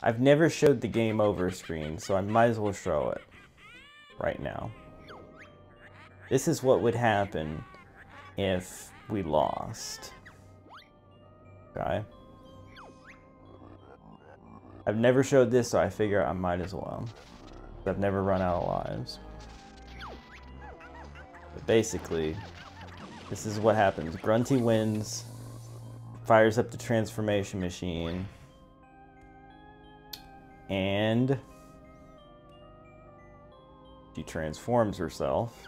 I've never showed the game over screen, so I might as well show it right now. This is what would happen if we lost. Okay. I've never showed this, so I figure I might as well. I've never run out of lives. But basically, this is what happens. Grunty wins, fires up the transformation machine, and she transforms herself.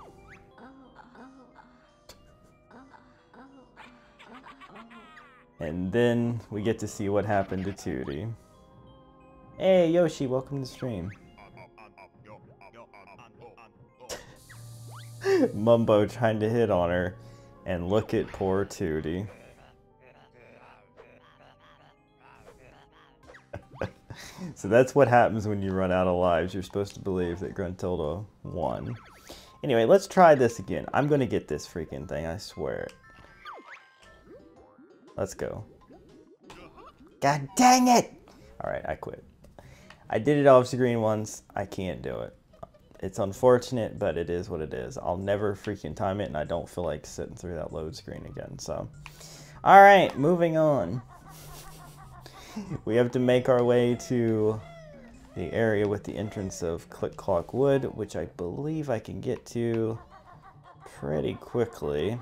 And then we get to see what happened to Tootie. Hey, Yoshi, welcome to the stream. Mumbo trying to hit on her, and look at poor Tootie. So that's what happens when you run out of lives. You're supposed to believe that Gruntilda won. Anyway, let's try this again. I'm gonna get this freaking thing, I swear. Let's go. God dang it! Alright, I quit. I did it off screen once. I can't do it. It's unfortunate, but it is what it is. I'll never freaking time it, and I don't feel like sitting through that load screen again, so. Alright, moving on. We have to make our way to the area with the entrance of Click Clock Wood, which I believe I can get to pretty quickly.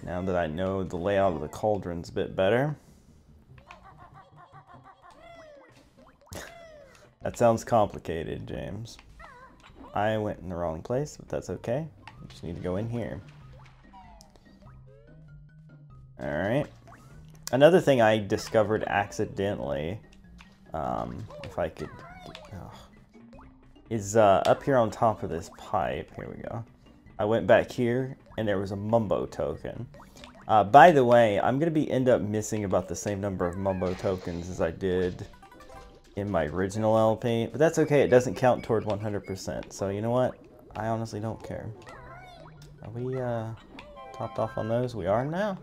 Now that I know the layout of the cauldron's a bit better. That sounds complicated, James. I went in the wrong place, but that's okay. I just need to go in here. Alright. Another thing I discovered accidentally, if I could, is up here on top of this pipe. Here we go. I went back here, and there was a Mumbo token. By the way, I'm going to end up missing about the same number of Mumbo tokens as I did in my original LP, but that's okay. It doesn't count toward 100%. So you know what? I honestly don't care. Are we topped off on those? We are now.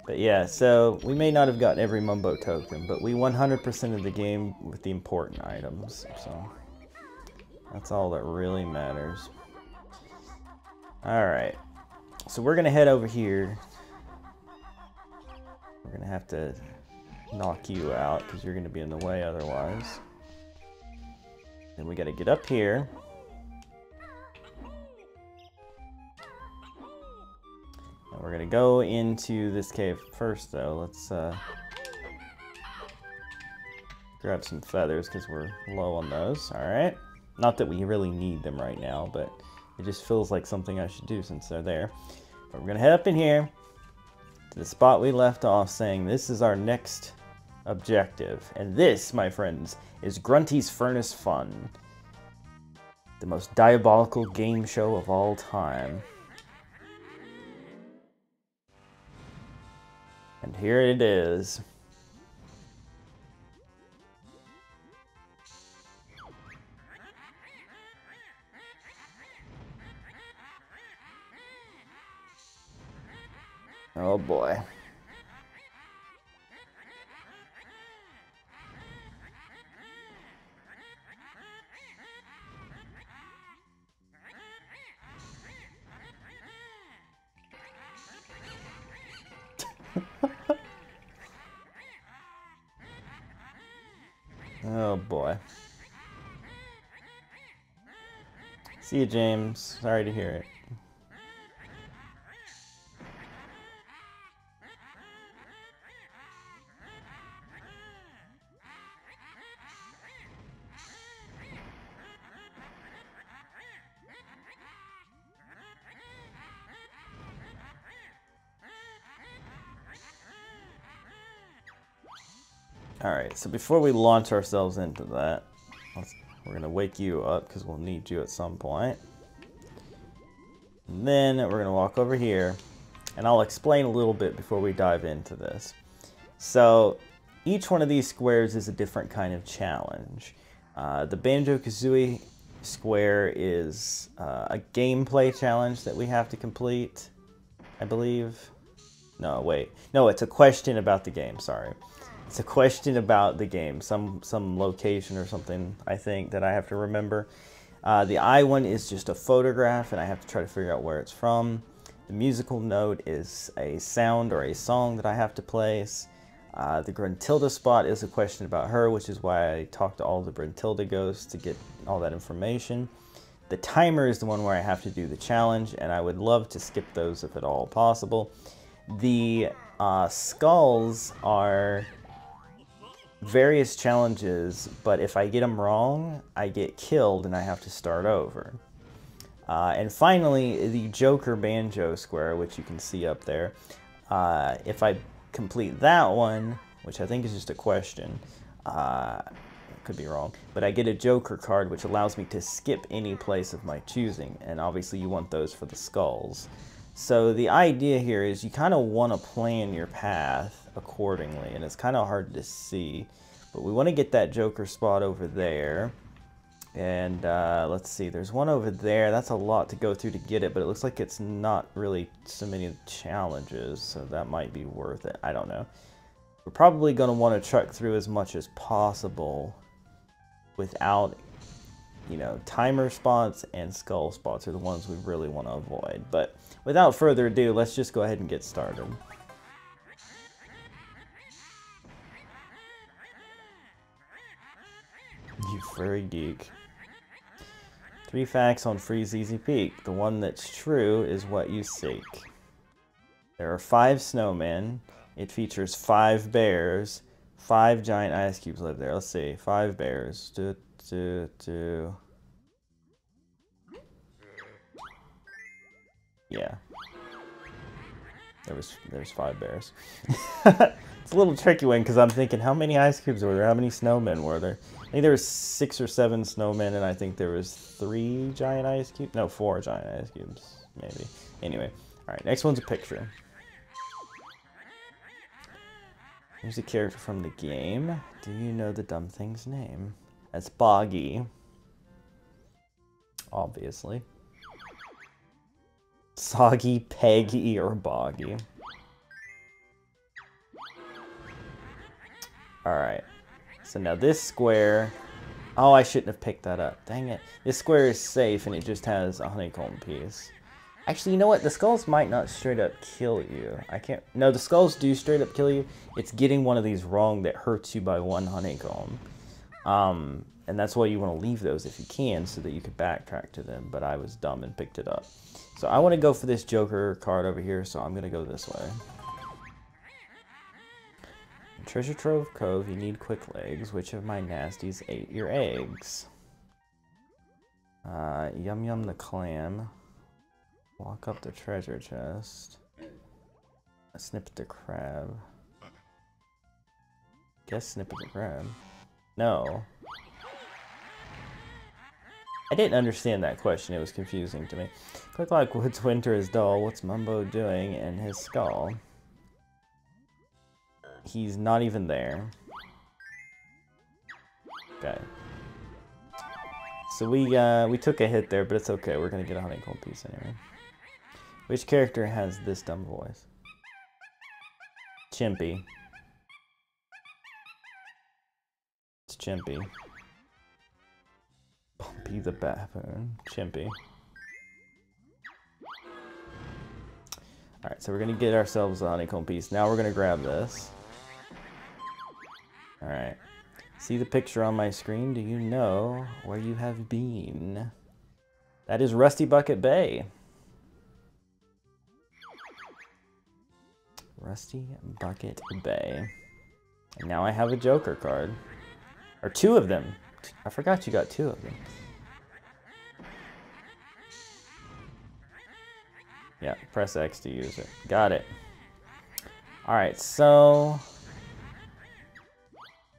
But yeah, so we may not have gotten every Mumbo token, but we 100% of the game with the important items. So that's all that really matters. Alright, so we're going to head over here. We're going to have to knock you out because you're going to be in the way otherwise. Then we got to get up here. And we're going to go into this cave first, though. Let's grab some feathers because we're low on those. Alright. Not that we really need them right now, but it just feels like something I should do since they're there. But we're going to head up in here to the spot we left off, saying this is our next objective. And this, my friends, is Grunty's Furnace Fun. The most diabolical game show of all time. And here it is. Oh boy. Oh boy. See you, James. Sorry to hear it. Alright, so before we launch ourselves into that, we're going to wake you up because we'll need you at some point. And then we're going to walk over here, and I'll explain a little bit before we dive into this. So, each one of these squares is a different kind of challenge. The Banjo-Kazooie square is a gameplay challenge that we have to complete, I believe. No, wait. No, it's a question about the game, sorry. It's a question about the game, some location or something, I think, that I have to remember. The I one is just a photograph, and I have to try to figure out where it's from. The musical note is a sound or a song that I have to place. The Gruntilda spot is a question about her, which is why I talked to all the Gruntilda ghosts to get all that information. The timer is the one where I have to do the challenge, and I would love to skip those if at all possible. The skulls are various challenges, but if I get them wrong, I get killed and I have to start over. And finally, the Joker Banjo Square, which you can see up there. If I complete that one, which I think is just a question, could be wrong, but I get a Joker card, which allows me to skip any place of my choosing, and obviously you want those for the skulls. So the idea here is you kind of want to plan your path accordingly, and it's kind of hard to see, but we want to get that Joker spot over there. And let's see, there's one over there. That's a lot to go through to get it, but it looks like it's not really so many challenges, so that might be worth it. I don't know. We're probably going to want to truck through as much as possible without, you know, timer spots and skull spots are the ones we really want to avoid. But without further ado, let's just go ahead and get started. You furry geek. 3 facts on Freeze Easy Peak. The one that's true is what you seek. There are 5 snowmen. It features 5 bears. 5 giant ice cubes live there. Let's see. 5 bears. Yeah. There's 5 bears. It's a little tricky one because I'm thinking, how many ice cubes were there? How many snowmen were there? I think there was 6 or 7 snowmen, and I think there was 3 giant ice cubes. No, 4 giant ice cubes, maybe. Anyway, all right. Next one's a picture. Here's a character from the game. Do you know the dumb thing's name? That's Boggy. Obviously. Soggy, Peggy, or Boggy. Alright. So now this square... Oh, I shouldn't have picked that up. Dang it. This square is safe, and it just has a honeycomb piece. Actually, you know what? The skulls might not straight up kill you. I can't... No, the skulls do straight up kill you. It's getting one of these wrong that hurts you by 1 honeycomb. And that's why you want to leave those if you can, so that you could backtrack to them. But I was dumb and picked it up. So I want to go for this Joker card over here, so I'm going to go this way. Treasure Trove Cove, you need quick legs. Which of my nasties ate your eggs? Yum Yum the clam. Walk up the treasure chest. Snippet the crab. Guess Snippet the crab. No. I didn't understand that question. It was confusing to me. Click like Wood's winter is dull. What's Mumbo doing in his skull? He's not even there. Okay. So we took a hit there, but it's okay. We're gonna get a honeycomb piece anyway. Which character has this dumb voice? Chimpy. It's Chimpy. Bumpy the baboon. Chimpy. Alright, so we're gonna get ourselves a honeycomb piece. Now we're gonna grab this. Alright. See the picture on my screen? Do you know where you have been? That is Rusty Bucket Bay. Rusty Bucket Bay. And now I have a Joker card. Or 2 of them. I forgot you got 2 of them. Yeah, press X to use it. Got it. Alright, so...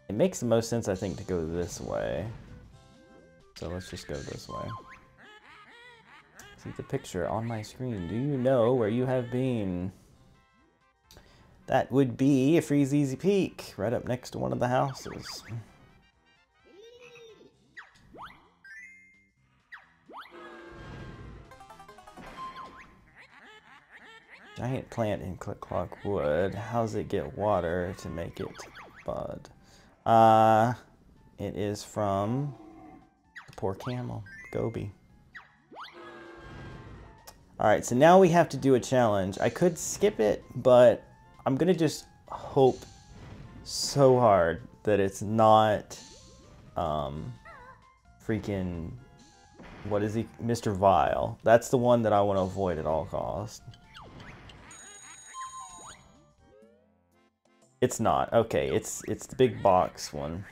It makes the most sense, I think, to go this way. So let's just go this way. See the picture on my screen. Do you know where you have been? That would be a Freeze Easy Peak, right up next to one of the houses. Giant plant in Click Clock Wood. How's it get water to make it bud. It is from the poor camel, Gobi. Alright, so now we have to do a challenge. I could skip it, but I'm gonna just hope so hard that it's not, freaking, what is he? Mr. Vile. That's the one that I want to avoid at all costs. It's not. Okay, it's the big box one.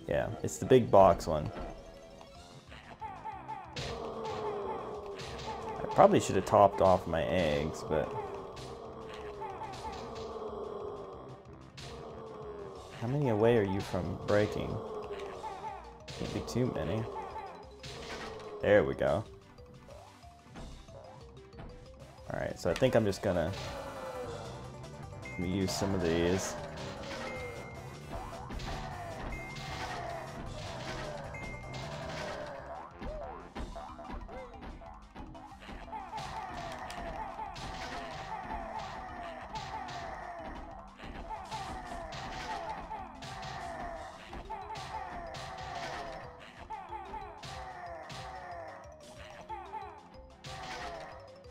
Yeah, it's the big box one. I probably should have topped off my eggs, but... How many away are you from breaking? Can't be too many. There we go. Alright, so I think I'm just gonna use some of these.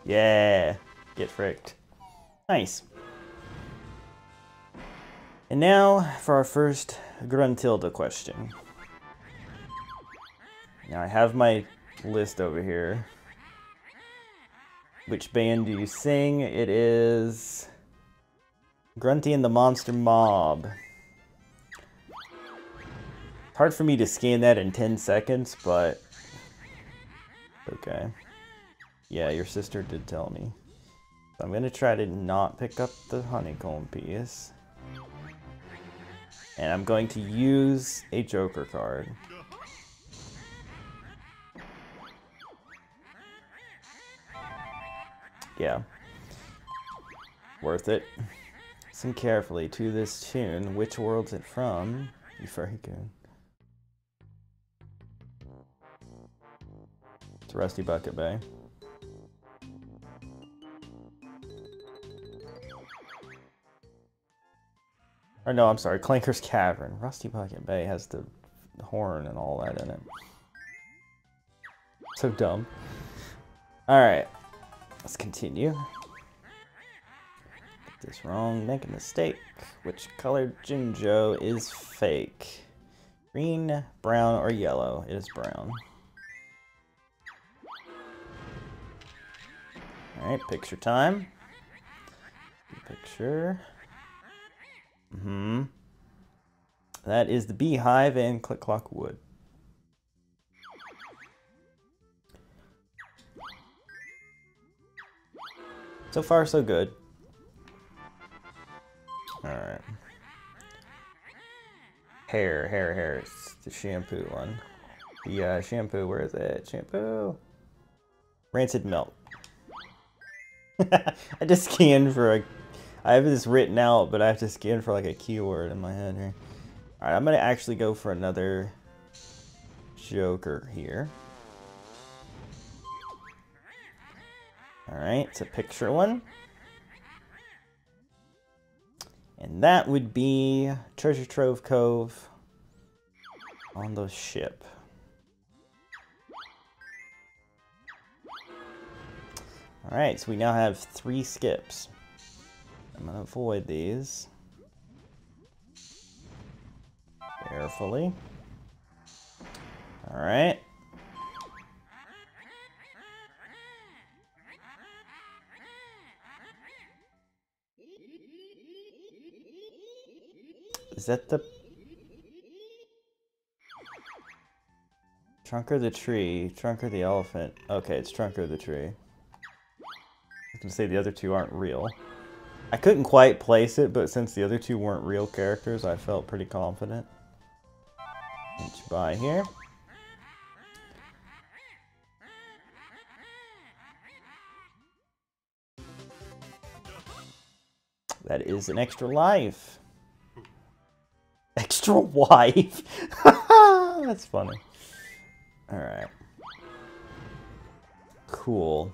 Yeah, get fricked. Nice. And now for our first Gruntilda question. Now I have my list over here. Which band do you sing? It is Grunty and the Monster Mob. Hard for me to scan that in 10 seconds, but okay. Yeah, your sister did tell me. So I'm gonna try to not pick up the honeycomb piece. And I'm going to use a Joker card. Yeah. Worth it. Listen carefully to this tune. Which world's it from? You furry goon. It's Rusty Bucket Bay. Or no, I'm sorry, Clanker's Cavern. Rusty Bucket Bay has the horn and all that in it. So dumb. Alright, let's continue. Get this wrong, make a mistake. Which color Jinjo is fake? Green, brown, or yellow? It is brown. Alright, picture time. Picture. That is the Beehive and Click Clock Wood. So far, so good. Alright. Hair. It's the shampoo one. The shampoo, where is it? Shampoo. Rancid Milk. I just scanned for a... I have this written out, but I have to scan for like a keyword in my head here. Alright, I'm gonna actually go for another Joker here. Alright, it's a picture one. And that would be Treasure Trove Cove on the ship. Alright, so we now have 3 skips. I'm gonna avoid these carefully. Alright. Is that the trunk or the tree? Trunk or the elephant? Okay, it's trunk or the tree. I was gonna say the other 2 aren't real. I couldn't quite place it, but since the other 2 weren't real characters, I felt pretty confident. Inch by here. That is an extra life. Extra wife? That's funny. Alright. Cool.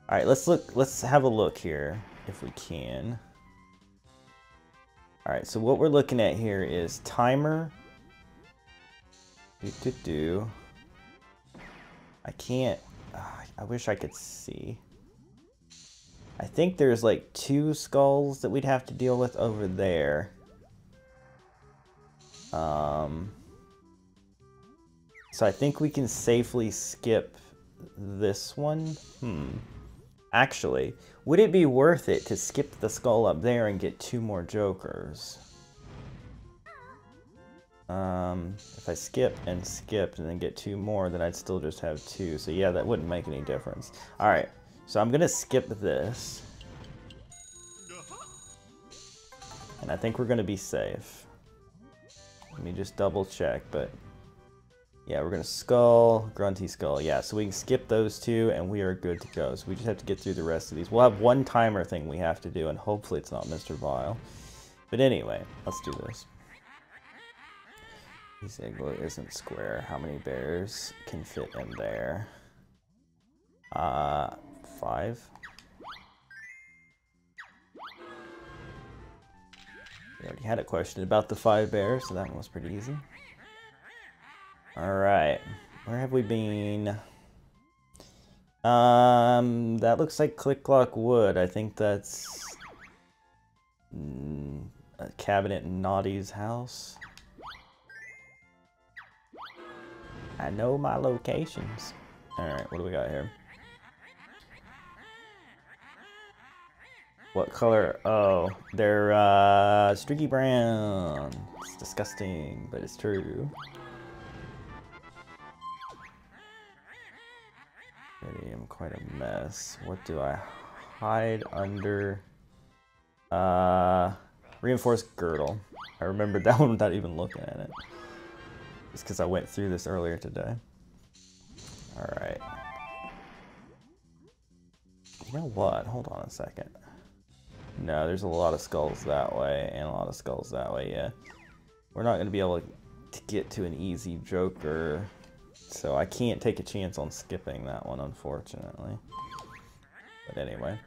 Alright, let's have a look here. if we can. Alright, so what we're looking at here is timer. I can't... I wish I could see. I think there's like 2 skulls that we'd have to deal with over there. So I think we can safely skip this one. Actually, would it be worth it to skip the skull up there and get 2 more jokers? If I skip and then get 2 more, then I'd still just have 2. So yeah, that wouldn't make any difference. Alright, so I'm gonna skip this. And I think we're gonna be safe. Let me just double check, but... yeah, we're gonna skull, grunty skull. Yeah, so we can skip those 2 and we are good to go. So we just have to get through the rest of these. We'll have 1 timer thing we have to do, and hopefully it's not Mr. Vile. But anyway, let's do this. This igloo isn't square. How many bears can fit in there? 5. We already had a question about the 5 bears, so that one was pretty easy. Alright, where have we been? That looks like Click Clock Wood. I think that's a cabinet in Naughty's house. I know my locations. Alright, what do we got here? What color? Oh, they're streaky brown. It's disgusting, but it's true. I am quite a mess. What do I hide under? Reinforced girdle. I remembered that one without even looking at it. Just because I went through this earlier today. Alright. You know what? Hold on a second. No, there's a lot of skulls that way, and a lot of skulls that way, yeah. We're not going to be able to get to an easy joker, so I can't take a chance on skipping that one, unfortunately. But anyway.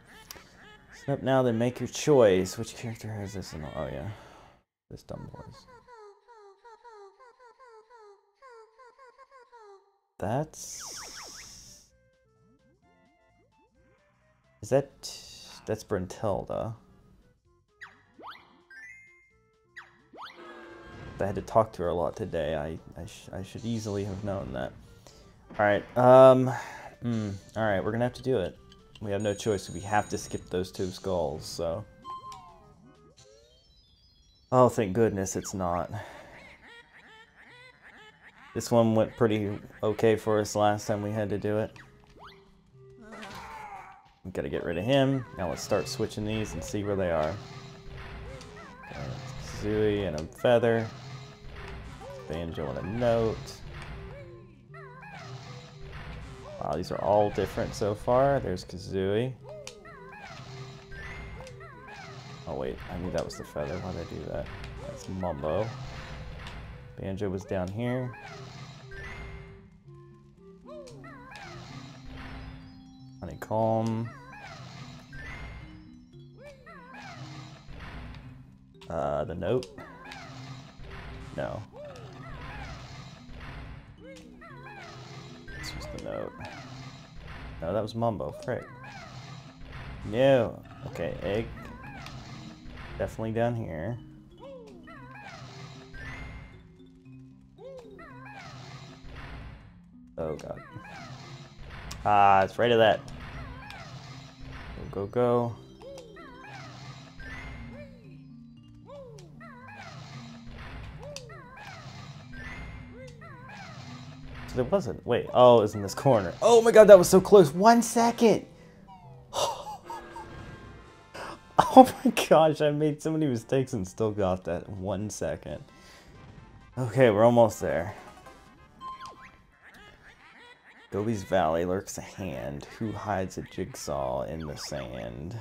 So up now, then make your choice. Which character has this in the... oh, yeah. This dumb voice. That's... is that... that's Brentilda. I had to talk to her a lot today. I should easily have known that. Alright, alright, we're gonna have to do it. We have no choice. We have to skip those 2 skulls, so... oh, thank goodness it's not. This one went pretty okay for us last time we had to do it. We gotta get rid of him. Now let's start switching these and see where they are. Kazooie and a feather. Banjo and a note. Wow, these are all different so far. There's Kazooie. Oh wait, I knew that was the feather. Why did I do that? That's Mumbo. Banjo was down here. Honeycomb. The note? No. This was the note. No, that was Mumbo. Frick. No. Okay, egg. Definitely down here. Oh god. Ah, it's right of that. Go, go, go. So there wasn't. Wait. Oh, it was in this corner. Oh my god, that was so close. 1 second. Oh my gosh, I made so many mistakes and still got that 1 second. Okay, we're almost there. Gobi's Valley lurks a hand. Who hides a jigsaw in the sand?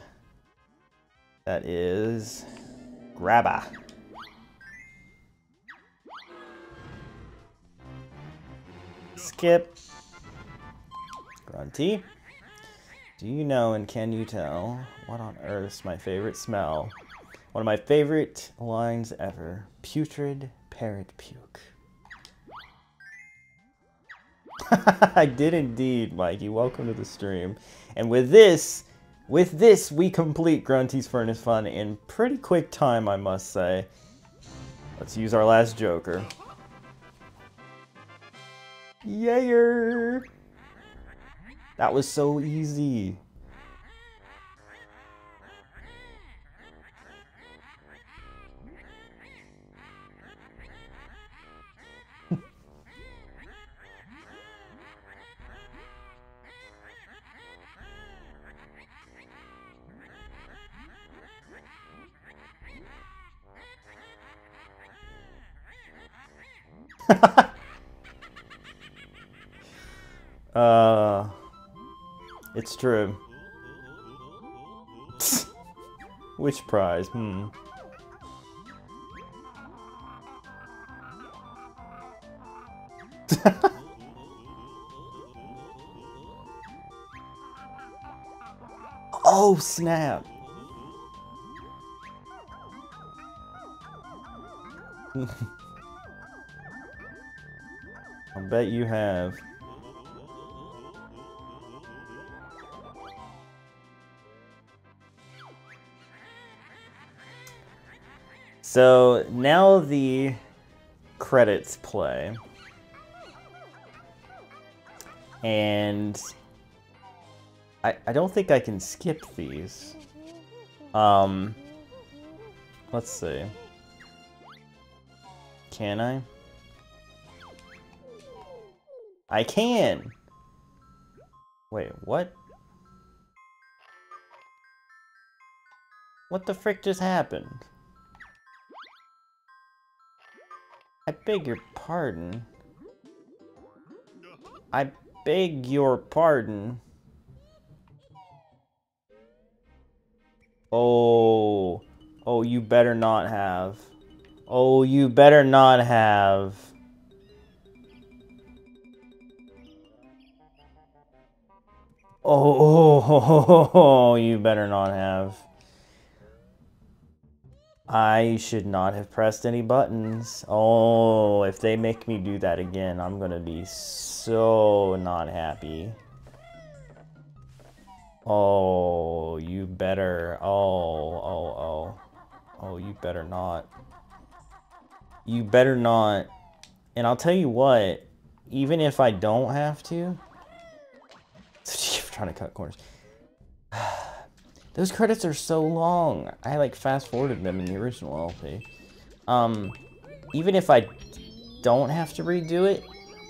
That is... Grabba. Skip. Grunty. Do you know and can you tell what on earth's my favorite smell? One of my favorite lines ever. Putrid parrot puke. I did indeed, Mikey. Welcome to the stream. And with this, we complete Grunty's Furnace Fun in pretty quick time, I must say. Let's use our last Joker. Yayer! That was so easy. It's true. Which prize? Oh, snap. I bet you have. So now the credits play. And I don't think I can skip these. Let's see. Can I? I can! Wait, what? What the frick just happened? I beg your pardon. I beg your pardon. Oh. Oh, you better not have. Oh, you better not have. Oh, you better not have. I should not have pressed any buttons. Oh, if they make me do that again, I'm gonna be so not happy. Oh, you better. Oh, you better not. You better not. And I'll tell you what, even if I don't have to, trying to cut corners. Those credits are so long. I like fast forwarded them in the original LP. Even if I don't have to redo it,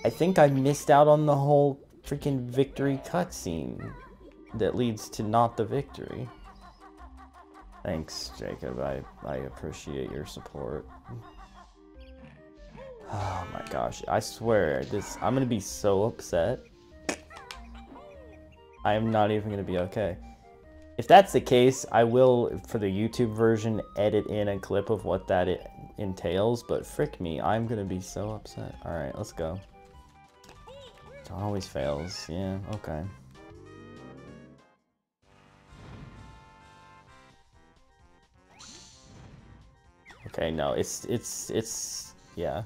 I think I missed out on the whole freaking victory cutscene that leads to not the victory. Thanks, Jacob. I appreciate your support. Oh my gosh, I swear, I'm gonna be so upset. I am not even gonna be okay. If that's the case, I will, for the YouTube version, edit in a clip of what that entails, but frick me, I'm gonna be so upset. Alright, let's go. It always fails. Yeah, okay. Okay, no, it's, yeah.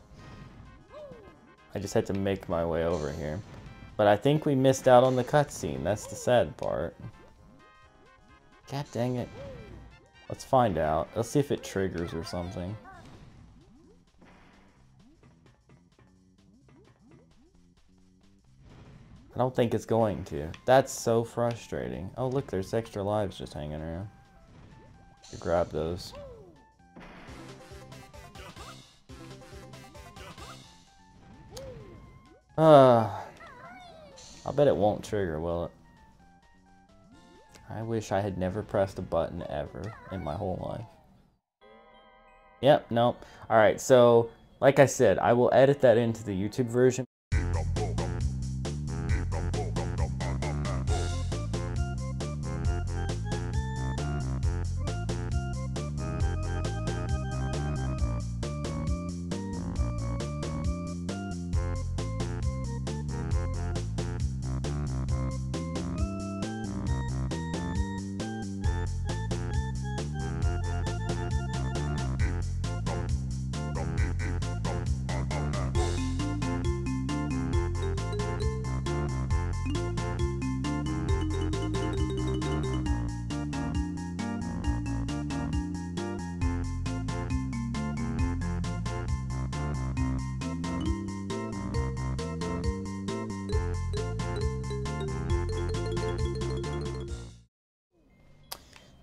I just had to make my way over here. But I think we missed out on the cutscene. That's the sad part. God dang it. Let's find out. Let's see if it triggers or something. I don't think it's going to. That's so frustrating. Oh look, there's extra lives just hanging around. You grab those. I'll bet it won't trigger, will it? I wish I had never pressed a button ever in my whole life. Yep, nope. Alright, so, like I said, I will edit that into the YouTube version.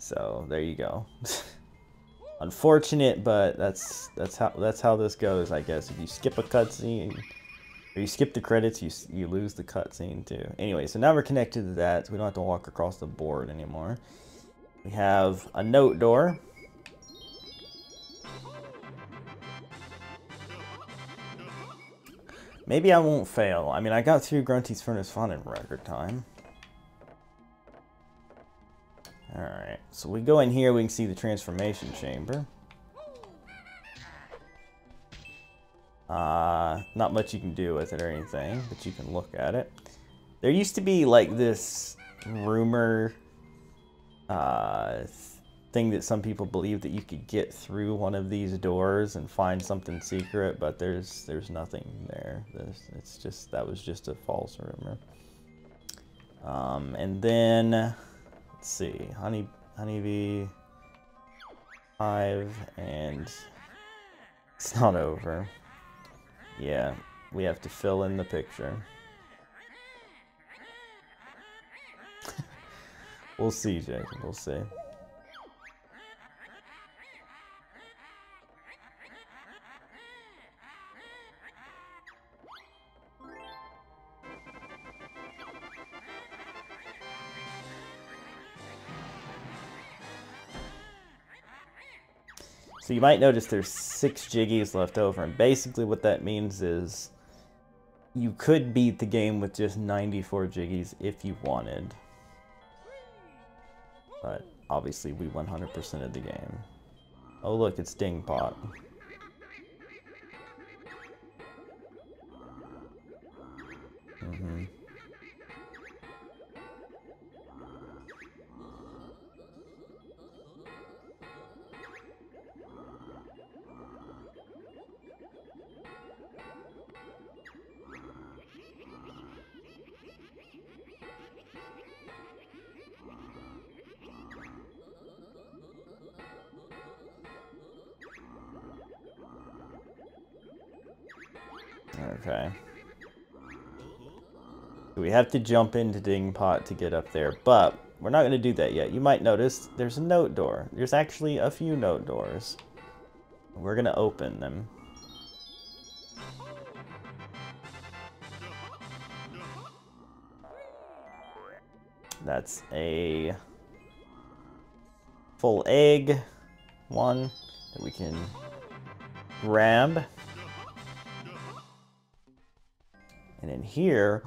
So there you go. Unfortunate, but that's how this goes, I guess. If you skip a cutscene, or you skip the credits, you lose the cutscene too. Anyway, so now we're connected to that, so we don't have to walk across the board anymore. We have a note door. Maybe I won't fail. I mean, I got through Grunty's Furnace Fun in record time. Alright, so we go in here, we can see the transformation chamber. Not much you can do with it or anything, but you can look at it. There used to be like this rumor thing that some people believe that you could get through one of these doors and find something secret, but there's nothing there. That was just a false rumor. And then let's see, honeybee hive, and it's not over. Yeah, we have to fill in the picture. We'll see, Jacob, we'll see. So you might notice there's 6 Jiggies left over, and basically what that means is you could beat the game with just 94 Jiggies if you wanted. But obviously we 100%ed the game. Oh look, it's Dingpot. Okay. We have to jump into Dingpot to get up there, but we're not going to do that yet. You might notice there's a note door. There's actually a few note doors. We're going to open them. That's a full egg one that we can grab. And in here,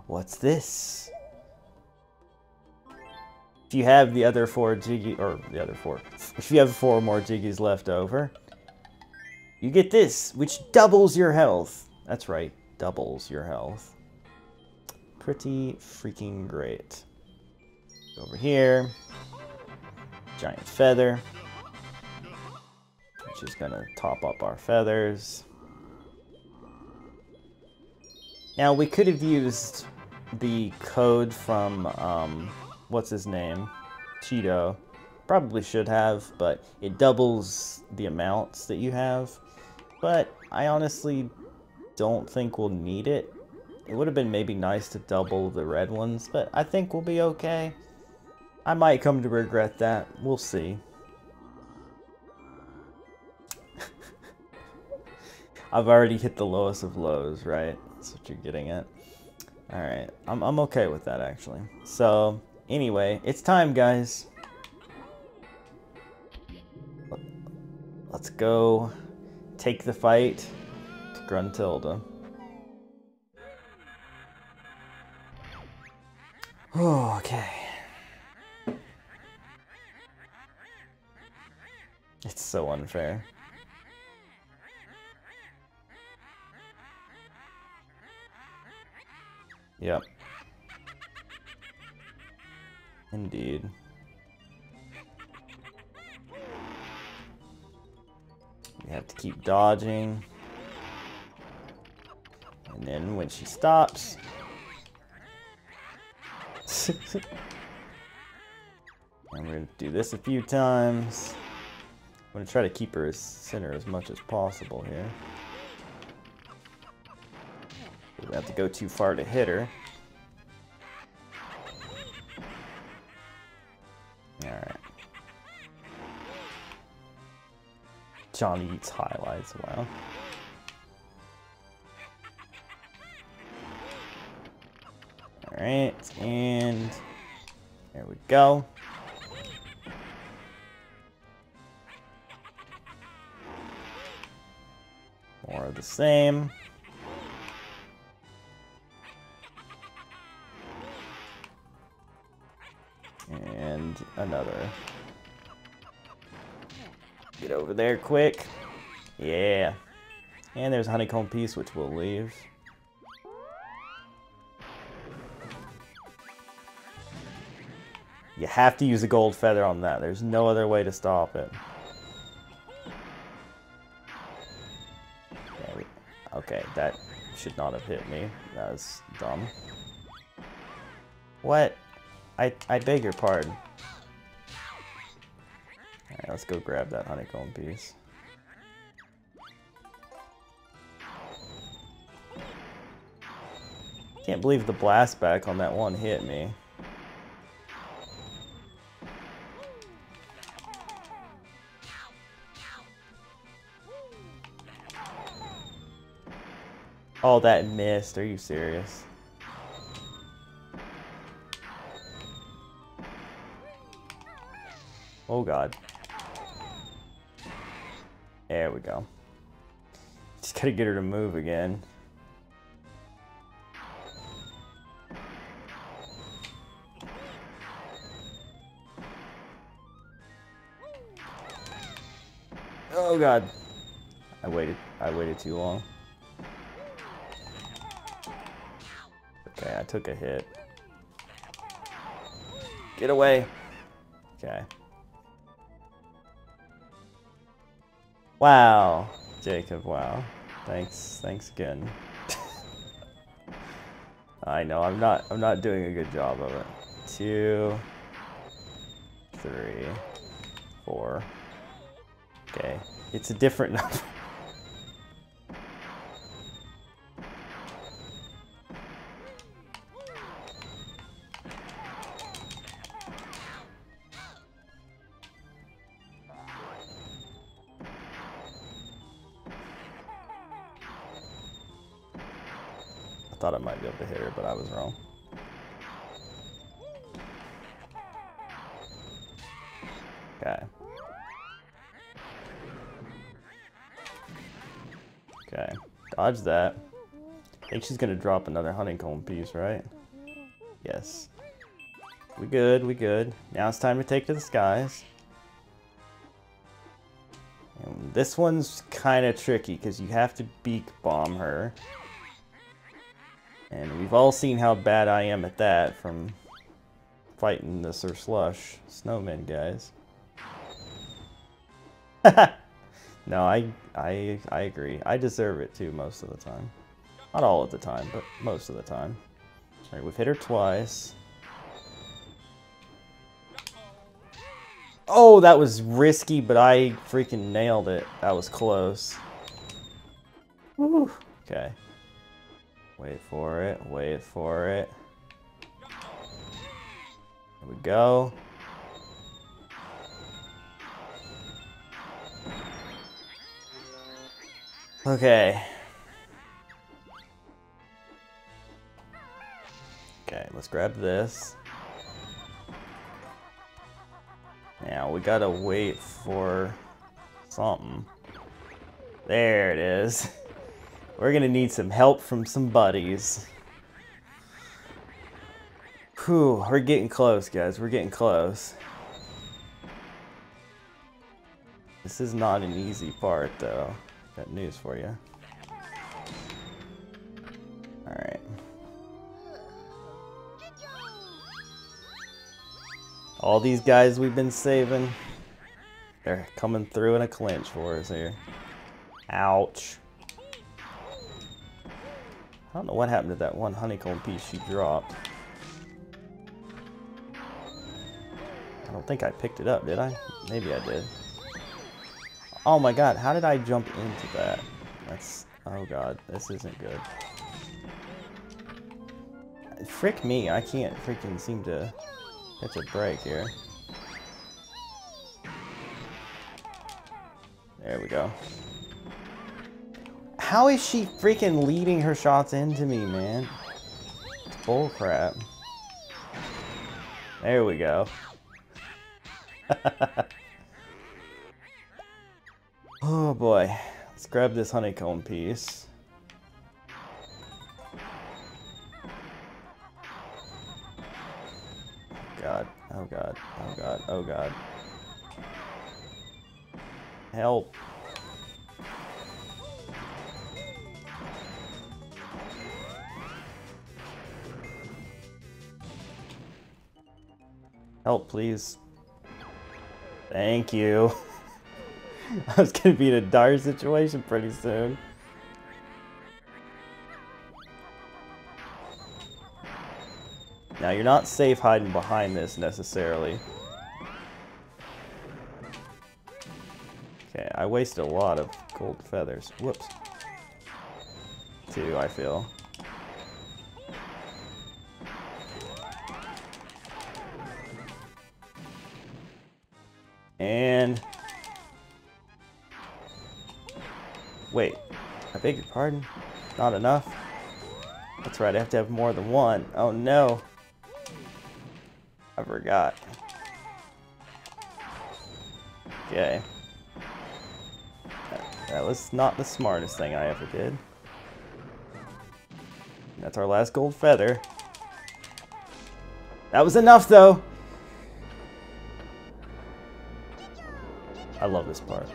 what's this? If you have the other 4 Jiggy, or the other 4, if you have 4 more Jiggies left over, you get this, which doubles your health. That's right, doubles your health. Pretty freaking great. Over here, giant feather, which is gonna top up our feathers. Now, we could have used the code from, what's his name? Cheeto. Probably should have, but it doubles the amounts that you have. But I honestly don't think we'll need it. It would have been maybe nice to double the red ones, but I think we'll be okay. I might come to regret that. We'll see. I've already hit the lowest of lows, right? That's what you're getting at. Alright, I'm okay with that, actually. So, anyway, it's time, guys. Let's go take the fight to Gruntilda. Oh, okay. It's so unfair. Yep. Indeed. We have to keep dodging. And then when she stops... and we're going to do this a few times. I'm going to try to keep her as center as much as possible here. We don't have to go too far to hit her. Alright. Johnny eats highlights. Wow. Alright, and there we go. More of the same. And another. Get over there quick. Yeah. And there's a honeycomb piece, which we'll leave. You have to use a gold feather on that. There's no other way to stop it. Okay, that should not have hit me. That was dumb. What? I beg your pardon. Alright, let's go grab that honeycomb piece. Can't believe the blast back on that one hit me. Oh, that missed. Are you serious? Oh god. There we go. Just gotta get her to move again. Oh god. I waited too long. Okay, I took a hit. Get away. Okay. Wow, Jacob, wow. Thanks again. I know, I'm not doing a good job of it. 2, 3, 4. Okay, it's a different number. I thought I might be able to hit her, but I was wrong. Okay. Okay. Dodge that. I think she's gonna drop another honeycomb piece, right? Yes. We good, we good. Now it's time to take to the skies. And this one's kind of tricky because you have to beak bomb her. And we've all seen how bad I am at that from fighting the Sir Slush snowmen guys. No, I agree. I deserve it too most of the time. Not all of the time, but most of the time. Alright, we've hit her twice. Oh, that was risky, but I freaking nailed it. That was close. Woo. Okay. Wait for it, wait for it. There we go. Okay. Okay, let's grab this. Now we gotta wait for something. There it is. We're gonna need some help from some buddies. Whew, we're getting close, guys. We're getting close. This is not an easy part, though. Got news for you. Alright. All these guys we've been saving, they're coming through in a clinch for us here. Ouch. I don't know what happened to that one honeycomb piece she dropped. I don't think I picked it up, did I? Maybe I did. Oh my god, how did I jump into that? That's... oh god, this isn't good. Frick me, I can't freaking seem to catch a break here. There we go. How is she freaking leading her shots into me, man? It's bullcrap. There we go. Oh boy. Let's grab this honeycomb piece. God. Oh god. Oh god. Oh god. Help. Help, please. Thank you. I was gonna be in a dire situation pretty soon. Now, you're not safe hiding behind this necessarily. Okay, I wasted a lot of gold feathers. Whoops. Two, I feel. And... wait, I beg your pardon? Not enough? That's right, I have to have more than one. Oh no. I forgot. Okay. That was not the smartest thing I ever did. That's our last gold feather. That was enough though! I love this part.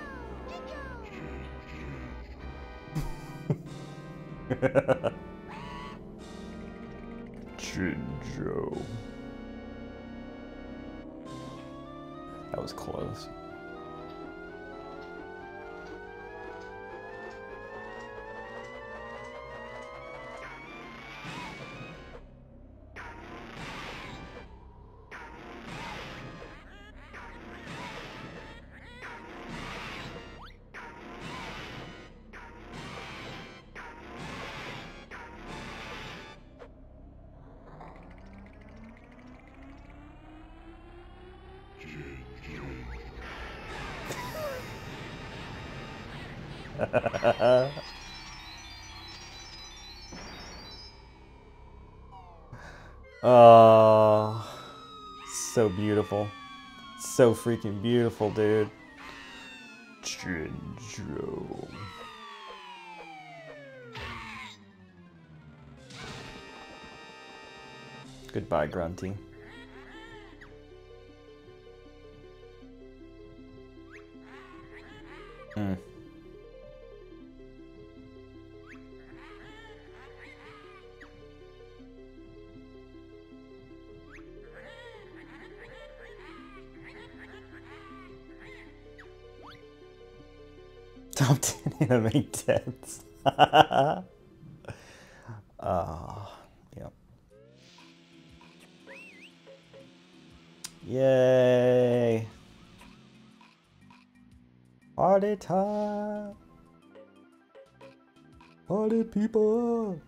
Chinjo. That was close. Oh, so beautiful. So freaking beautiful, dude. Chinjo. Goodbye, Grunty. Top 10 anime deaths. Yep. Yay! Party time! Party people!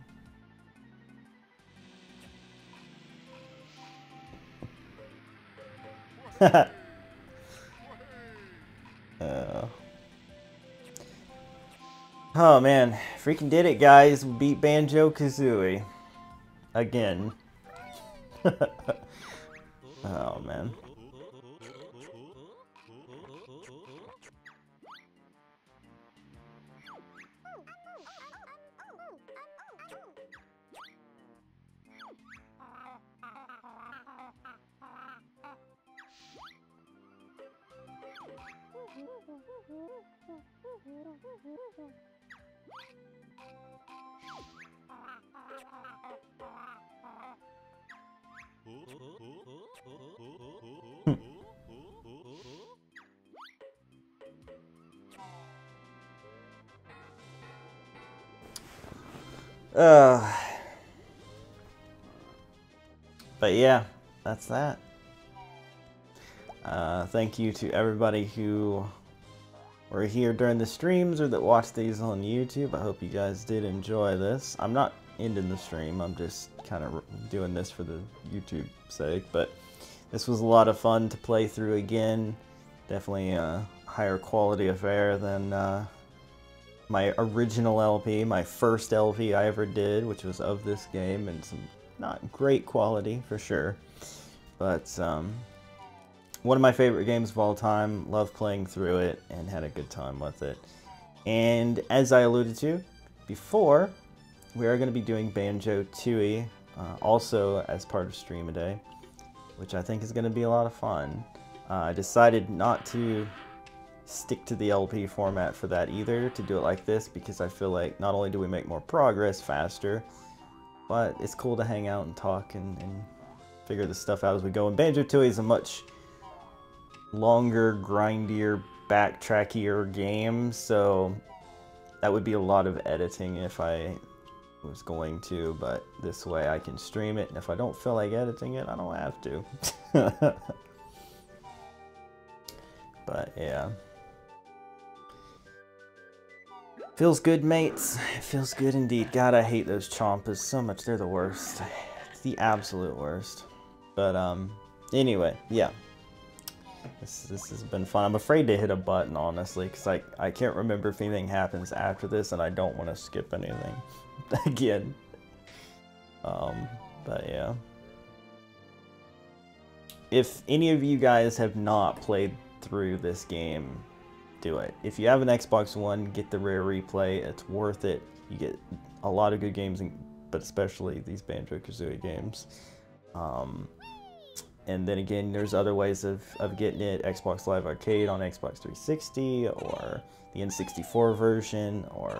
Oh man, freaking did it, guys. We beat Banjo-Kazooie. Again. Oh man. But yeah, that's that. Thank you to everybody who were here during the streams or that watched these on YouTube. I hope you guys did enjoy this. I'm not ending the stream, I'm just kind of doing this for the YouTube sake, but this was a lot of fun to play through again. Definitely higher quality affair than my original LP, my first LP I ever did, which was of this game, and some not great quality for sure, but one of my favorite games of all time. Loved playing through it and had a good time with it. And as I alluded to before, we are going to be doing Banjo-Tooie also as part of Stream a Day, which I think is going to be a lot of fun. I decided not to stick to the LP format for that either, to do it like this, because I feel like not only do we make more progress faster, but it's cool to hang out and talk and figure this stuff out as we go. And Banjo-Tooie is a much longer, grindier, backtrackier game, so that would be a lot of editing if I was going to, but this way I can stream it, and if I don't feel like editing it, I don't have to. But yeah. Feels good, mates. It feels good indeed. God, I hate those chompas so much. They're the worst. It's the absolute worst. But anyway, yeah. This has been fun. I'm afraid to hit a button, honestly, because I can't remember if anything happens after this, and I don't want to skip anything again. But yeah. If any of you guys have not played through this game, do it. If you have an Xbox One, get the Rare Replay. It's worth it. You get a lot of good games, but especially these Banjo-Kazooie games. And then again, there's other ways of getting it. Xbox Live Arcade on Xbox 360, or the N64 version, or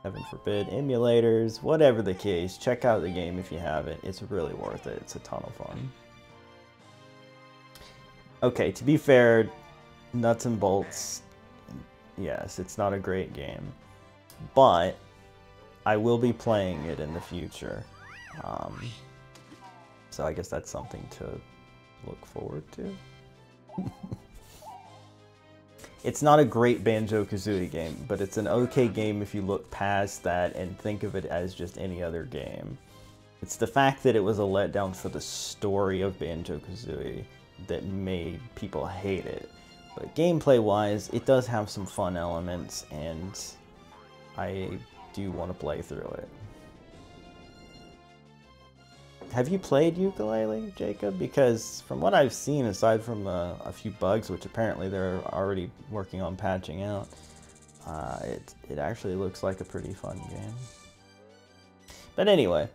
heaven forbid, emulators, whatever the case. Check out the game if you haven't. It's really worth it. It's a ton of fun. Okay, to be fair, nuts and bolts, yes, it's not a great game, but I will be playing it in the future. So I guess that's something to look forward to. It's not a great Banjo-Kazooie game, but it's an okay game if you look past that and think of it as just any other game. It's the fact that it was a letdown for the story of Banjo-Kazooie that made people hate it. But gameplay-wise, it does have some fun elements, and I do want to play through it. Have you played Yooka-Laylee, Jacob? Because from what I've seen, aside from a few bugs, which apparently they're already working on patching out, it actually looks like a pretty fun game. But anyway,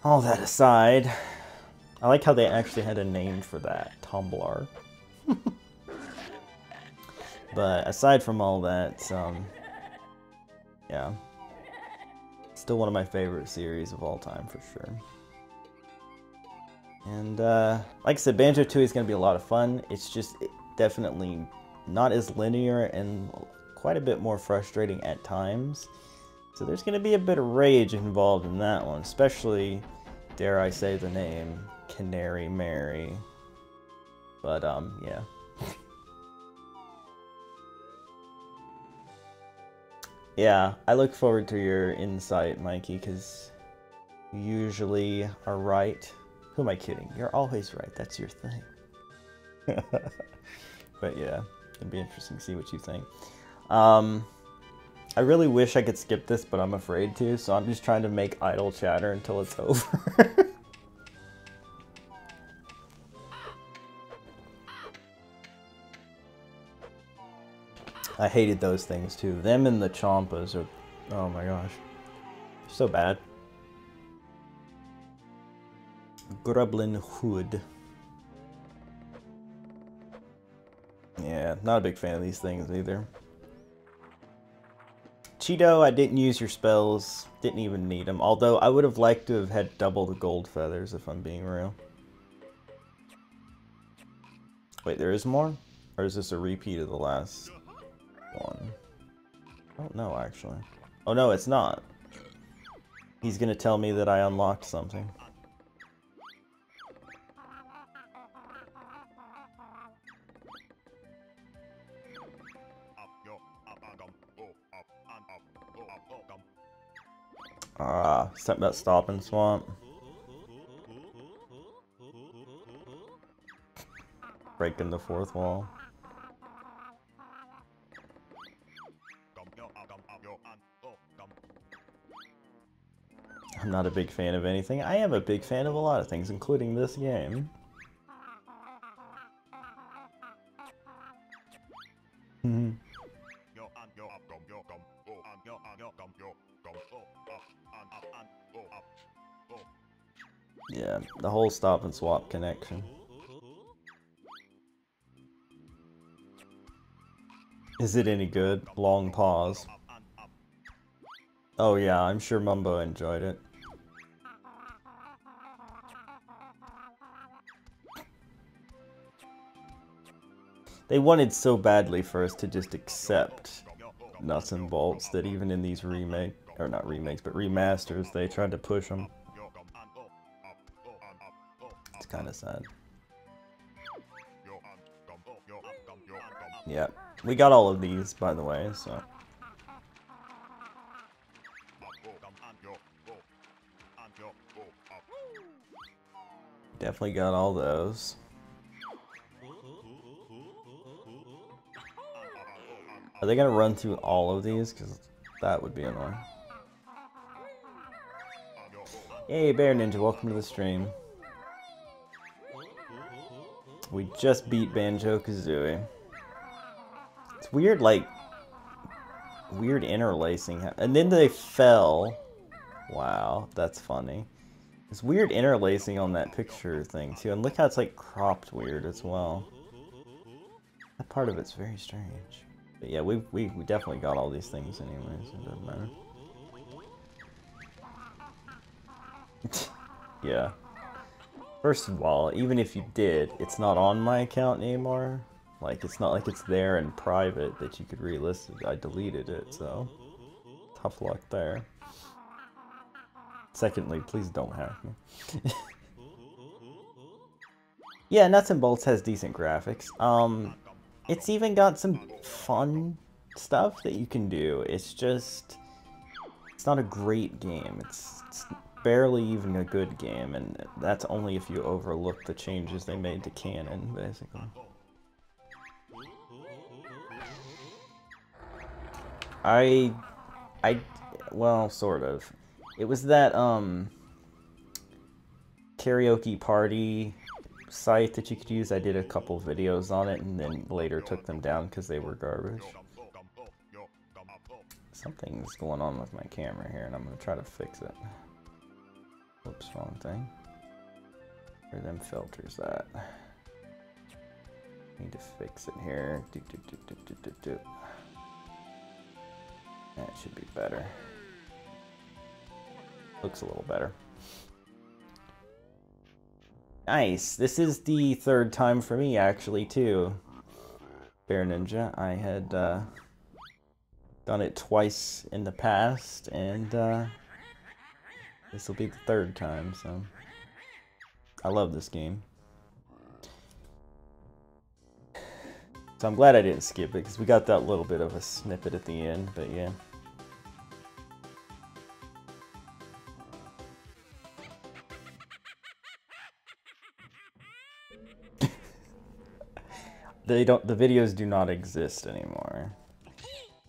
all that aside, I like how they actually had a name for that, Tumblr. But aside from all that, yeah, still one of my favorite series of all time for sure. And like I said, Banjo-Tooie is going to be a lot of fun. It's just definitely not as linear and quite a bit more frustrating at times. So there's going to be a bit of rage involved in that one, especially, dare I say the name, Canary Mary. But yeah. Yeah, I look forward to your insight, Mikey, because you usually are right. Who am I kidding? You're always right. That's your thing. But yeah, it'd be interesting to see what you think. I really wish I could skip this, but I'm afraid to, so I'm just trying to make idle chatter until it's over. I hated those things too. Them and the Chompas are, oh my gosh, so bad. Grublin Hood. Yeah, not a big fan of these things either. Cheeto, I didn't use your spells. Didn't even need them. Although I would have liked to have had double the gold feathers, if I'm being real. Wait, there is more? Or is this a repeat of the last one? I don't know, actually. Oh no, it's not. He's gonna tell me that I unlocked something. Something about Stop and Swamp. Breaking the fourth wall. I'm not a big fan of anything. I am a big fan of a lot of things, including this game. Yeah, the whole stop and swap connection. Is it any good? Long pause. Oh yeah, I'm sure Mumbo enjoyed it. They wanted so badly for us to just accept nuts and bolts that even in these or not remakes, but remasters, they tried to push them. It's kind of sad. Yeah, we got all of these, by the way, so. Definitely got all those. Are they gonna run through all of these? Because that would be annoying. Hey, Bear Ninja, welcome to the stream. We just beat Banjo-Kazooie. It's weird, like, weird interlacing. And then they fell. Wow, that's funny. It's weird interlacing on that picture thing, too. And look how it's, like, cropped weird as well. That part of it's very strange. But yeah, we definitely got all these things anyways. It doesn't matter. Yeah. First of all, even if you did, it's not on my account anymore. Like, it's not like it's there in private that you could relist it. I deleted it, so tough luck there. Secondly, please don't hack me. Yeah, Nuts and Bolts has decent graphics. It's even got some fun stuff that you can do. It's just, it's not a great game. It's barely even a good game, and that's only if you overlook the changes they made to canon, basically. Well, sort of. It was that, karaoke party site that you could use. I did a couple videos on it and then later took them down because they were garbage. Something's going on with my camera here and I'm going to try to fix it. Whoops, wrong thing. Where are them filters at? Need to fix it here. That should be better. Looks a little better. Nice. This is the third time for me, actually, too. Bear Ninja. I had done it twice in the past, and this will be the third time, so I love this game. So I'm glad I didn't skip it, because we got that little bit of a snippet at the end, but yeah. The videos do not exist anymore.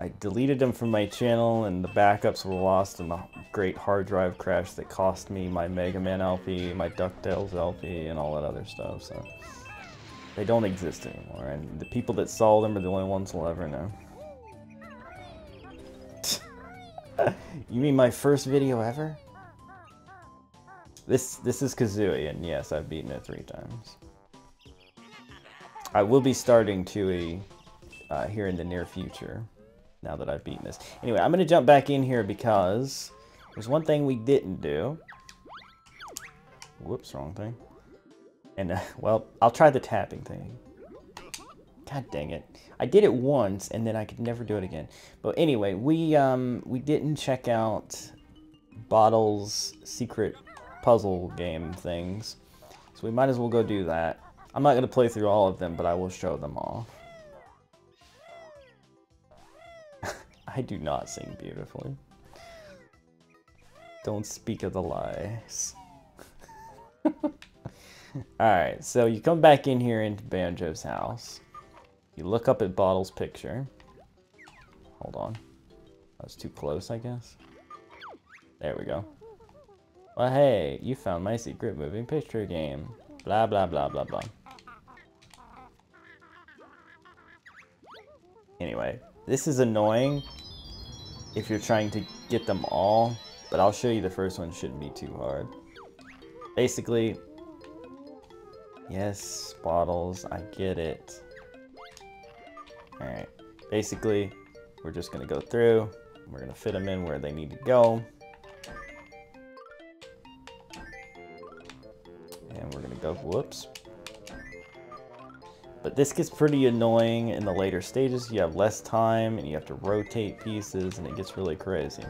I deleted them from my channel and the backups were lost in the great hard drive crash that cost me my Mega Man LP, my DuckTales LP, and all that other stuff, so they don't exist anymore, and the people that saw them are the only ones who'll ever know. You mean my first video ever? This is Kazooie, and yes, I've beaten it 3 times. I will be starting Tui here in the near future, now that I've beaten this. Anyway, I'm going to jump back in here because there's one thing we didn't do. Whoops, wrong thing. And, well, I'll try the tapping thing. God dang it. I did it once, and then I could never do it again. But anyway, we didn't check out Bottle's secret puzzle game things, so we might as well go do that. I'm not going to play through all of them, but I will show them all. I do not sing beautifully. Don't speak of the lies. Alright, so you come back in here into Banjo's house. You look up at Bottle's picture. Hold on. That was too close, I guess. There we go. Well, hey, you found my secret moving picture game. Blah, blah, blah, blah, blah. Anyway, this is annoying if you're trying to get them all, but I'll show you the first one shouldn't be too hard. Basically, yes, bottles, I get it. Alright, basically, we're just going to go through, we're going to fit them in where they need to go. And we're going to go, whoops. But this gets pretty annoying in the later stages. You have less time and you have to rotate pieces and it gets really crazy.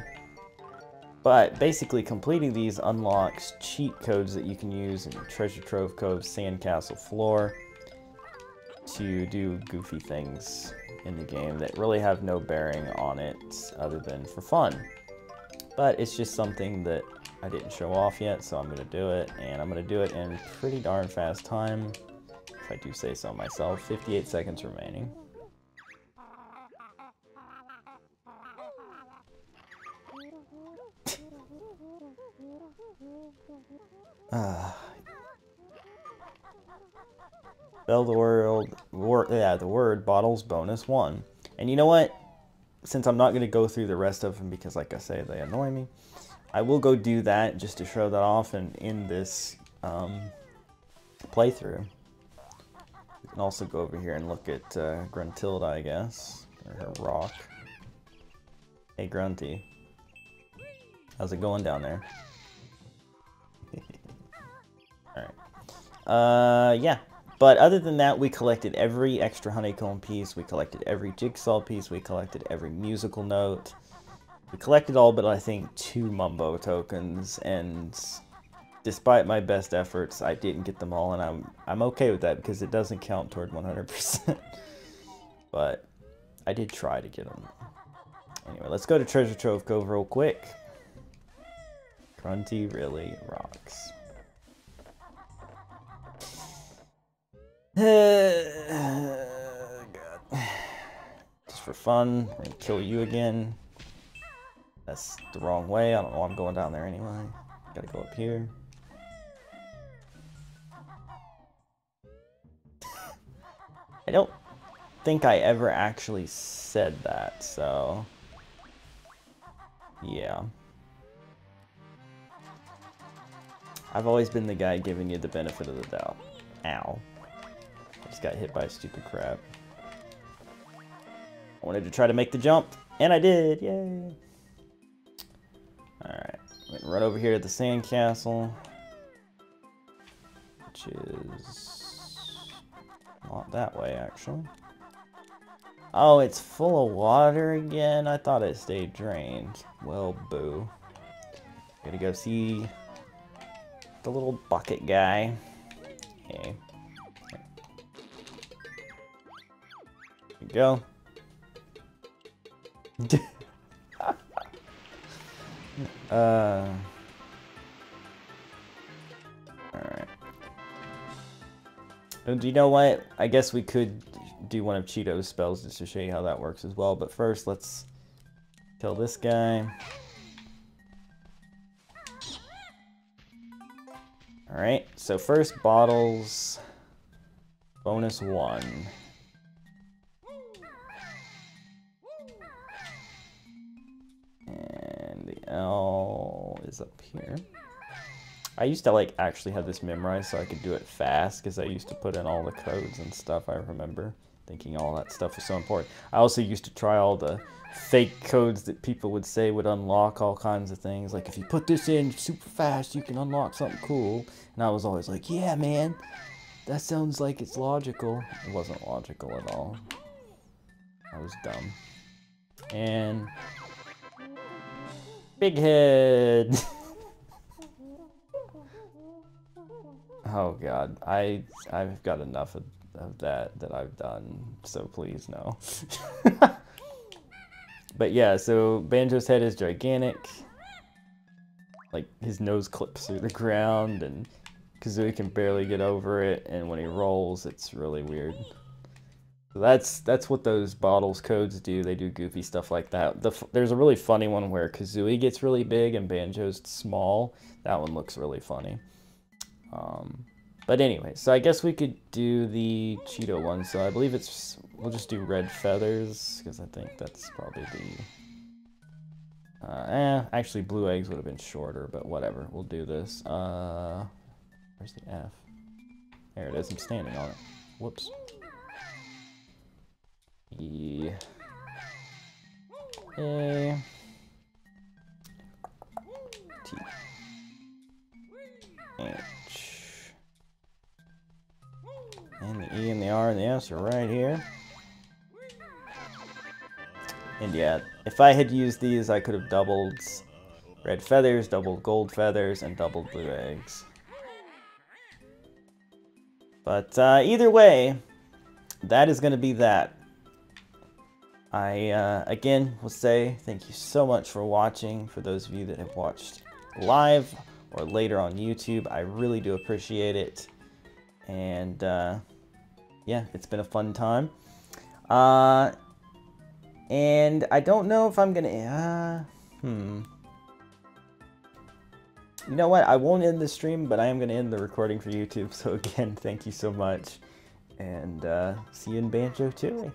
But basically completing these unlocks cheat codes that you can use in Treasure Trove Cove Sandcastle Floor to do goofy things in the game that really have no bearing on it other than for fun. But it's just something that I didn't show off yet, so I'm going to do it, and I'm going to do it in pretty darn fast time, if I do say so myself. 58 seconds remaining. Spell the word bottles bonus 1. And you know what? Since I'm not going to go through the rest of them because, like I say, they annoy me, I will go do that just to show that off and in this playthrough. You can also go over here and look at Gruntilda, I guess, or her rock. Hey, Grunty. How's it going down there? Alright. Yeah. But other than that, we collected every extra honeycomb piece, we collected every jigsaw piece, we collected every musical note. We collected all but I think 2 Mumbo tokens, and despite my best efforts, I didn't get them all, and I'm okay with that because it doesn't count toward 100%. But I did try to get them. Anyway, let's go to Treasure Trove Cove real quick. Grunty really rocks. God. Just for fun, we're gonna kill you again. That's the wrong way. I don't know why I'm going down there anyway. Gotta go up here. I don't think I ever actually said that, so yeah. I've always been the guy giving you the benefit of the doubt. Ow. I just got hit by a stupid crab. I wanted to try to make the jump, and I did! Yay! Alright, I'm gonna run over here to the sandcastle, which is not that way, actually. Oh, it's full of water again? I thought it stayed drained. Well, boo. Gotta go see the little bucket guy. Okay. There you go. Alright. And you know what? I guess we could do one of Cheeto's spells just to show you how that works as well. But first, let's kill this guy. Alright, so first bottles, bonus 1. And the L is up here. I used to like actually have this memorized so I could do it fast because I used to put in all the codes and stuff. I remember thinking all that stuff was so important. I also used to try all the fake codes that people would say would unlock all kinds of things. Like, if you put this in super fast, you can unlock something cool. And I was always like, yeah, man, that sounds like it's logical. It wasn't logical at all. I was dumb. And big head. Oh god, I've got enough of that I've done, so please no. But yeah, so Banjo's head is gigantic. Like, his nose clips through the ground, and Kazooie can barely get over it, and when he rolls, it's really weird. So that's what those bottles codes do. They do goofy stuff like that. There's a really funny one where Kazooie gets really big and Banjo's small. That one looks really funny. But anyway, so I guess we could do the Cheeto one. So I believe we'll just do red feathers, because I think that's probably the... actually blue eggs would have been shorter, but whatever. We'll do this. Where's the F? There it is, I'm standing on it. Whoops. E. A. T. H. And the E and the R and the S are right here. And yeah, if I had used these, I could have doubled red feathers, doubled gold feathers, and doubled blue eggs. But either way, that is going to be that. I, again, will say thank you so much for watching. For those of you that have watched live or later on YouTube, I really do appreciate it. And, yeah, it's been a fun time. And I don't know if I'm going to... You know what? I won't end the stream, but I am going to end the recording for YouTube. So again, thank you so much. And see you in Banjo-Kazooie.